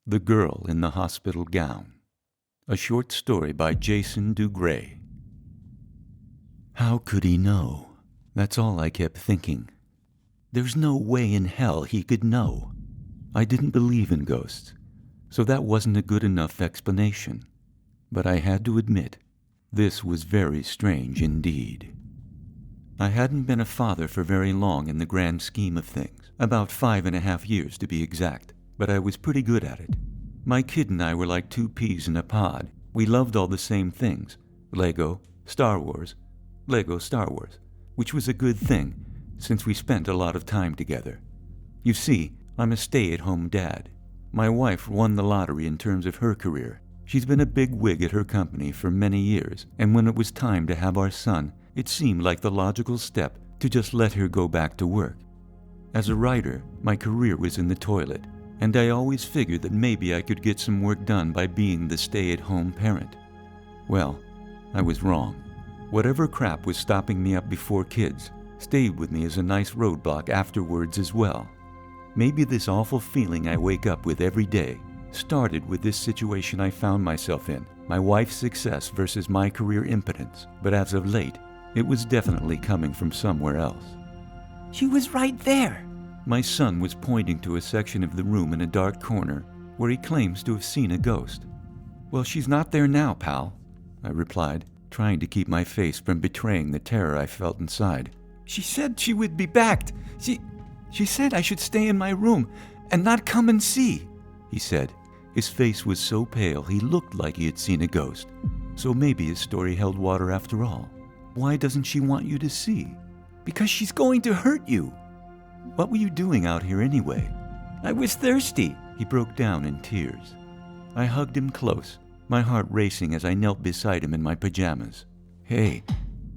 The Girl in the Hospital Gown. A short story by Jason DuGray. How could he know? That's all I kept thinking. There's no way in hell he could know. I didn't believe in ghosts, so that wasn't a good enough explanation. But I had to admit, this was very strange indeed. I hadn't been a father for very long in the grand scheme of things, about 5.5 years to be exact, but I was pretty good at it. My kid and I were like two peas in a pod. We loved all the same things, Lego, Star Wars, which was a good thing, since we spent a lot of time together. You see, I'm a stay-at-home dad. My wife won the lottery in terms of her career. She's been a big wig at her company for many years, and when it was time to have our son, it seemed like the logical step to just let her go back to work. As a writer, my career was in the toilet, and I always figured that maybe I could get some work done by being the stay-at-home parent. Well, I was wrong. Whatever crap was stopping me up before kids stayed with me as a nice roadblock afterwards as well. Maybe this awful feeling I wake up with every day started with this situation I found myself in, my wife's success versus my career impotence, but as of late, it was definitely coming from somewhere else. She was right there. My son was pointing to a section of the room in a dark corner where he claims to have seen a ghost. Well, she's not there now, pal, I replied, trying to keep my face from betraying the terror I felt inside. She said she would be back. She said I should stay in my room and not come and see, he said. His face was so pale he looked like he had seen a ghost. So maybe his story held water after all. Why doesn't she want you to see? Because she's going to hurt you. What were you doing out here anyway? I was thirsty. He broke down in tears. I hugged him close, my heart racing as I knelt beside him in my pajamas. Hey,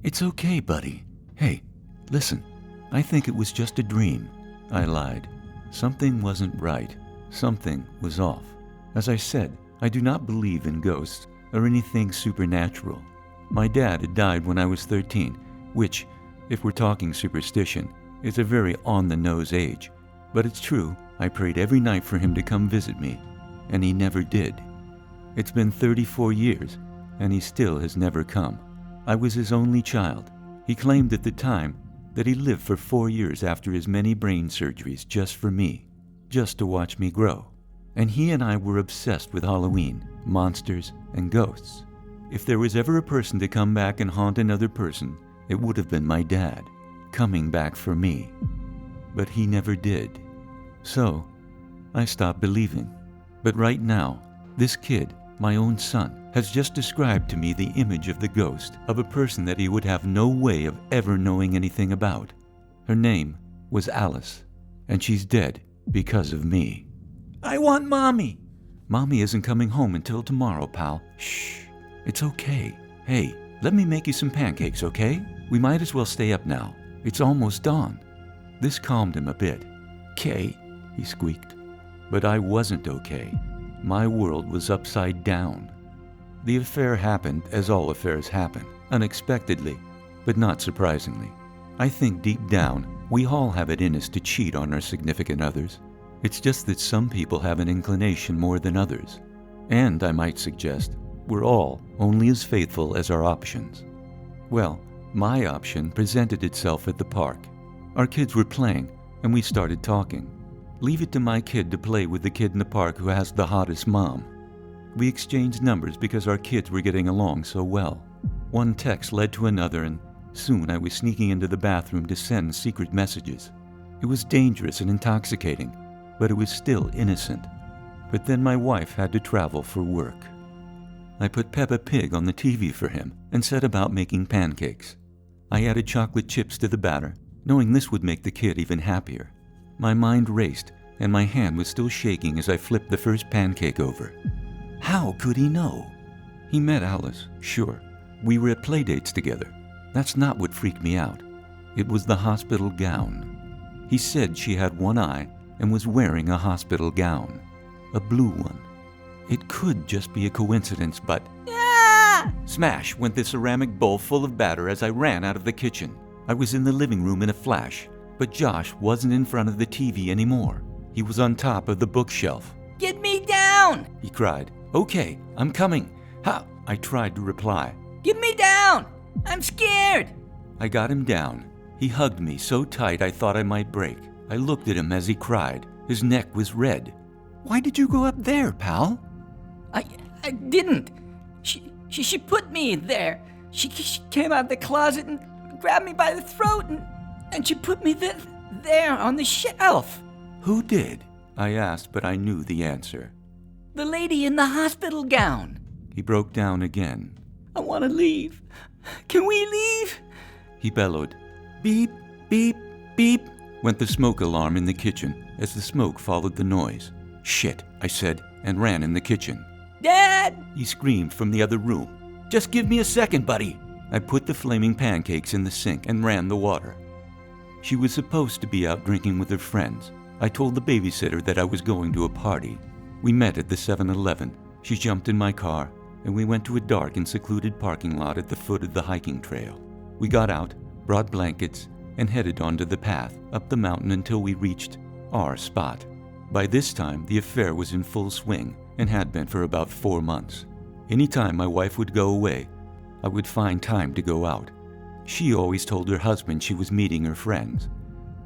it's okay, buddy. Hey, listen, I think it was just a dream. I lied. Something wasn't right. Something was off. As I said, I do not believe in ghosts or anything supernatural. My dad had died when I was 13, which, if we're talking superstition, is a very on-the-nose age. But it's true, I prayed every night for him to come visit me, and he never did. It's been 34 years, and he still has never come. I was his only child. He claimed at the time that he lived for 4 years after his many brain surgeries just for me, just to watch me grow. And he and I were obsessed with Halloween, monsters, and ghosts. If there was ever a person to come back and haunt another person, it would have been my dad, coming back for me. But he never did. So, I stopped believing. But right now, this kid, my own son, has just described to me the image of the ghost of a person that he would have no way of ever knowing anything about. Her name was Alice, and she's dead because of me. I want Mommy. Mommy isn't coming home until tomorrow, pal. Shh, it's okay. Hey, let me make you some pancakes, okay? We might as well stay up now. It's almost dawn. This calmed him a bit. "'Kay," he squeaked. But I wasn't okay. My world was upside down. The affair happened as all affairs happen, unexpectedly, but not surprisingly. I think deep down, we all have it in us to cheat on our significant others. It's just that some people have an inclination more than others. And, I might suggest, we're all only as faithful as our options. Well, my option presented itself at the park. Our kids were playing, and we started talking. Leave it to my kid to play with the kid in the park who has the hottest mom. We exchanged numbers because our kids were getting along so well. One text led to another, and soon I was sneaking into the bathroom to send secret messages. It was dangerous and intoxicating, but it was still innocent. But then my wife had to travel for work. I put Peppa Pig on the TV for him and set about making pancakes. I added chocolate chips to the batter, knowing this would make the kid even happier. My mind raced, and my hand was still shaking as I flipped the first pancake over. How could he know? He met Alice, sure. We were at playdates together. That's not what freaked me out. It was the hospital gown. He said she had one eye and was wearing a hospital gown. A blue one. It could just be a coincidence, but... Ah! Smash went the ceramic bowl full of batter as I ran out of the kitchen. I was in the living room in a flash, but Josh wasn't in front of the TV anymore. He was on top of the bookshelf. Get me down! he cried. "Okay, I'm coming. How?" I tried to reply. "Get me down! I'm scared!" I got him down. He hugged me so tight I thought I might break. I looked at him as he cried. His neck was red. Why did you go up there, pal? I didn't. She put me there. She came out of the closet and grabbed me by the throat and she put me there on the shelf. Who did? I asked, but I knew the answer. The lady in the hospital gown. He broke down again. "I want to leave. Can we leave?" He bellowed. Beep, beep, beep, went the smoke alarm in the kitchen as the smoke followed the noise. Shit, I said, and ran in the kitchen. "Dad!" He screamed from the other room. Just give me a second, buddy. I put the flaming pancakes in the sink and ran the water. She was supposed to be out drinking with her friends. I told the babysitter that I was going to a party. We met at the 7-Eleven. She jumped in my car, and we went to a dark and secluded parking lot at the foot of the hiking trail. We got out, brought blankets, and headed onto the path up the mountain until we reached our spot. By this time, the affair was in full swing and had been for about 4 months. Anytime my wife would go away, I would find time to go out. She always told her husband she was meeting her friends.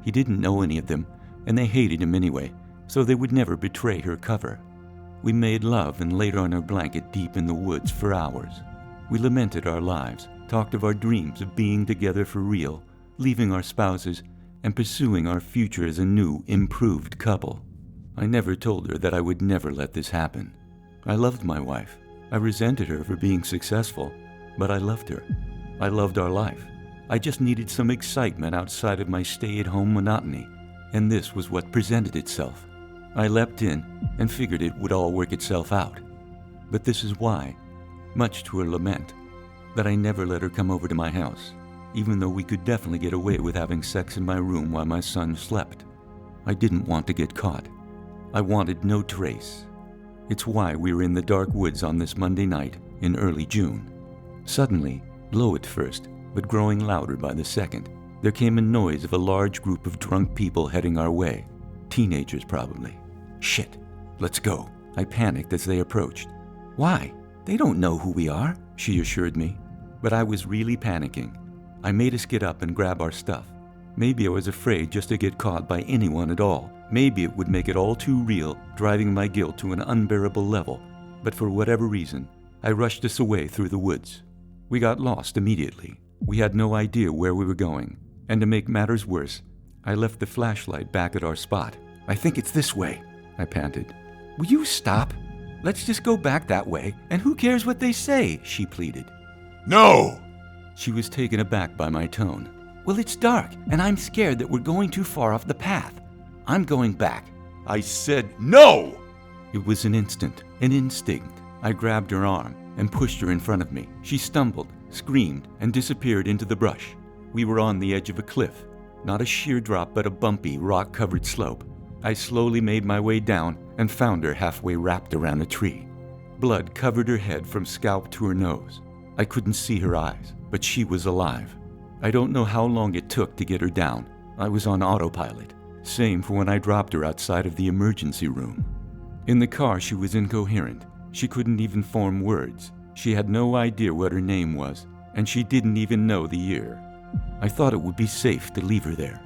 He didn't know any of them, and they hated him anyway, so they would never betray her cover. We made love and laid on our blanket deep in the woods for hours. We lamented our lives, talked of our dreams of being together for real, leaving our spouses, and pursuing our future as a new, improved couple. I never told her that I would never let this happen. I loved my wife. I resented her for being successful, but I loved her. I loved our life. I just needed some excitement outside of my stay-at-home monotony, and this was what presented itself. I leapt in and figured it would all work itself out. But this is why, much to her lament, that I never let her come over to my house, even though we could definitely get away with having sex in my room while my son slept. I didn't want to get caught. I wanted no trace. It's why we were in the dark woods on this Monday night in early June. Suddenly, low at first, but growing louder by the second, there came a noise of a large group of drunk people heading our way. Teenagers, probably. Shit, let's go. I panicked as they approached. Why? They don't know who we are, she assured me. But I was really panicking. I made us get up and grab our stuff. Maybe I was afraid just to get caught by anyone at all. Maybe it would make it all too real, driving my guilt to an unbearable level. But for whatever reason, I rushed us away through the woods. We got lost immediately. We had no idea where we were going. And to make matters worse, I left the flashlight back at our spot. I think it's this way, I panted. Will you stop? Let's just go back that way, and who cares what they say, she pleaded. No! She was taken aback by my tone. Well, it's dark, and I'm scared that we're going too far off the path. I'm going back. I said no! It was an instant, an instinct. I grabbed her arm and pushed her in front of me. She stumbled, screamed, and disappeared into the brush. We were on the edge of a cliff. Not a sheer drop, but a bumpy, rock-covered slope. I slowly made my way down and found her halfway wrapped around a tree. Blood covered her head from scalp to her nose. I couldn't see her eyes, but she was alive. I don't know how long it took to get her down. I was on autopilot. Same for when I dropped her outside of the emergency room. In the car, she was incoherent. She couldn't even form words. She had no idea what her name was, and she didn't even know the year. I thought it would be safe to leave her there.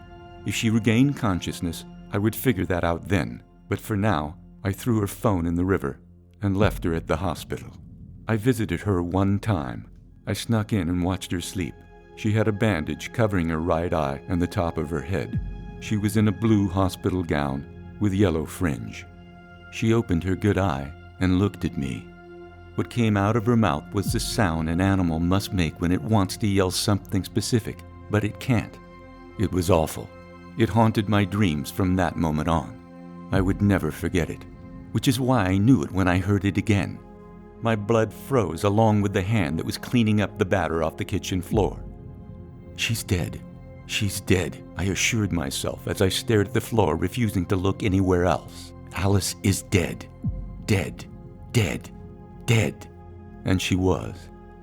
If she regained consciousness, I would figure that out then. But for now, I threw her phone in the river and left her at the hospital. I visited her one time. I snuck in and watched her sleep. She had a bandage covering her right eye and the top of her head. She was in a blue hospital gown with yellow fringe. She opened her good eye and looked at me. What came out of her mouth was the sound an animal must make when it wants to yell something specific, but it can't. It was awful. It haunted my dreams from that moment on. I would never forget it, which is why I knew it when I heard it again. My blood froze along with the hand that was cleaning up the batter off the kitchen floor. She's dead. She's dead, I assured myself as I stared at the floor, refusing to look anywhere else. Alice is dead. Dead. Dead. Dead. And she was.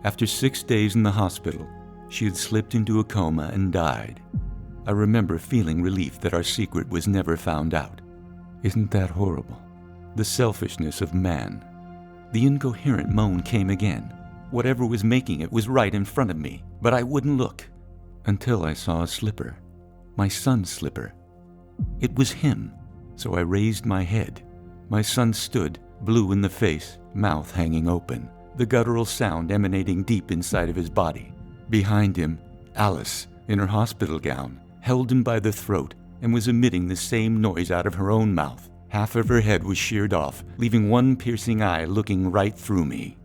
After 6 days in the hospital, she had slipped into a coma and died. I remember feeling relief that our secret was never found out. Isn't that horrible? The selfishness of man. The incoherent moan came again. Whatever was making it was right in front of me, but I wouldn't look until I saw a slipper. My son's slipper. It was him, so I raised my head. My son stood, blue in the face, mouth hanging open, the guttural sound emanating deep inside of his body. Behind him, Alice, in her hospital gown, held him by the throat and was emitting the same noise out of her own mouth. Half of her head was sheared off, leaving one piercing eye looking right through me.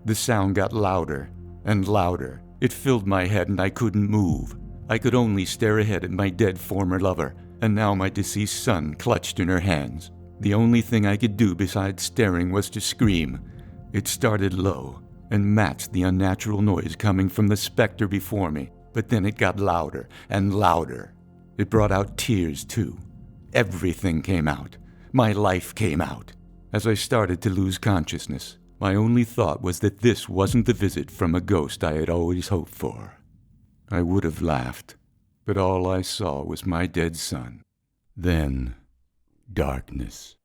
The sound got louder and louder. It filled my head and I couldn't move. I could only stare ahead at my dead former lover, and now my deceased son clutched in her hands. The only thing I could do besides staring was to scream. It started low and matched the unnatural noise coming from the specter before me, but then it got louder and louder. It brought out tears too. Everything came out. My life came out. As I started to lose consciousness, my only thought was that this wasn't the visit from a ghost I had always hoped for. I would have laughed, but all I saw was my dead son. Then, darkness.